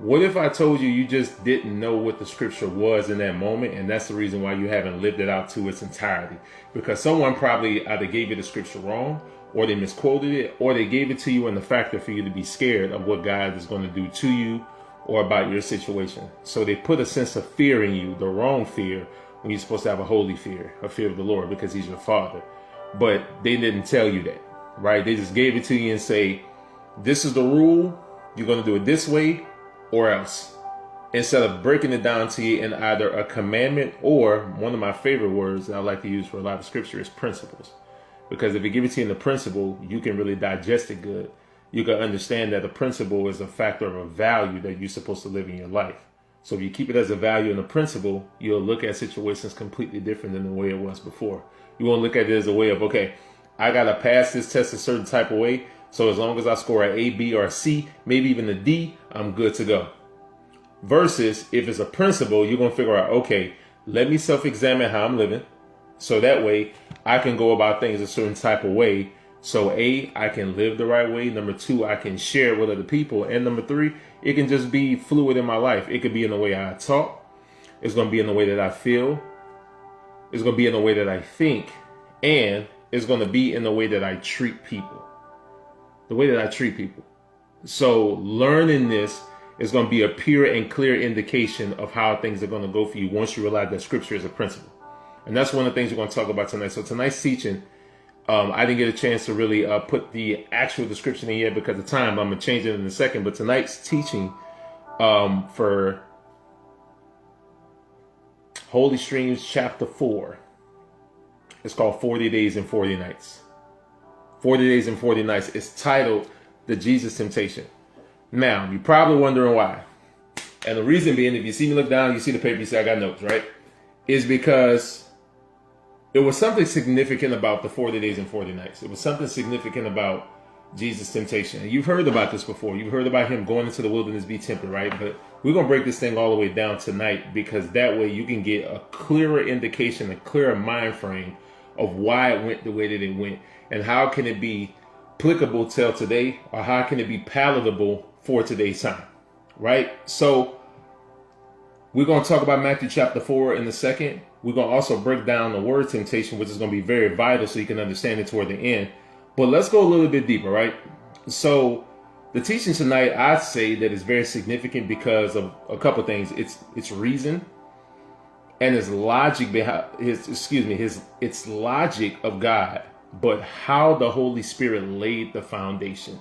What if I told you you just didn't know what the scripture was in that moment, and that's the reason why you haven't lived it out to its entirety? Because someone probably either gave you the scripture wrong, or they misquoted it, or they gave it to you in the factor for you to be scared of what God is going to do to you or about your situation. So they put a sense of fear in you, the wrong fear, when you're supposed to have a holy fear, a fear of the Lord, because he's your father. But they didn't tell you that, right? They just gave it to you and say, this is the rule, you're going to do it this way or else. Instead of breaking it down to you in either a commandment or, one of my favorite words that I like to use for a lot of scripture, is principles. Because if you give it to you in the principle, you can really digest it good. You can understand that a principle is a factor of a value that you're supposed to live in your life. So if you keep it as a value and a principle, you'll look at situations completely different than the way it was before. You won't look at it as a way of, okay, I got to pass this test a certain type of way. So as long as I score an A, B, or a C, maybe even a D, I'm good to go. Versus if it's a principle, you're going to figure out, okay, let me self-examine how I'm living. So that way I can go about things a certain type of way. So A, I can live the right way. Number two, I can share with other people. And number three, it can just be fluid in my life. It could be in the way I talk. It's going to be in the way that I feel. It's going to be in the way that I think. And it's going to be in the way that I treat people. The way that I treat people. So learning this is going to be a pure and clear indication of how things are going to go for you once you realize that scripture is a principle. And that's one of the things we're going to talk about tonight. So tonight's teaching, I didn't get a chance to really put the actual description in yet because of time. I'm going to change it in a second. But tonight's teaching for Holy Streams chapter 4 is called 40 Days and 40 Nights. 40 Days and 40 Nights is titled The Jesus Temptation. Now, you're probably wondering why. And the reason being, if you see me look down, you see the paper, you say I got notes, right? Is because it was something significant about the 40 Days and 40 Nights. It was something significant about Jesus' temptation. And you've heard about this before. You've heard about him going into the wilderness to be tempted, right? But we're going to break this thing all the way down tonight because that way you can get a clearer indication, a clearer mind frame of why it went the way that it went and how can it be applicable till today or how can it be palatable for today's time, right? So we're going to talk about Matthew chapter 4 in a second. We're going to also break down the word temptation, which is going to be very vital so you can understand it toward the end. But let's go a little bit deeper, right? So the teaching tonight, I'd say that is very significant because of a couple of things. It's reason and his logic behind its logic of God, but how the Holy Spirit laid the foundation.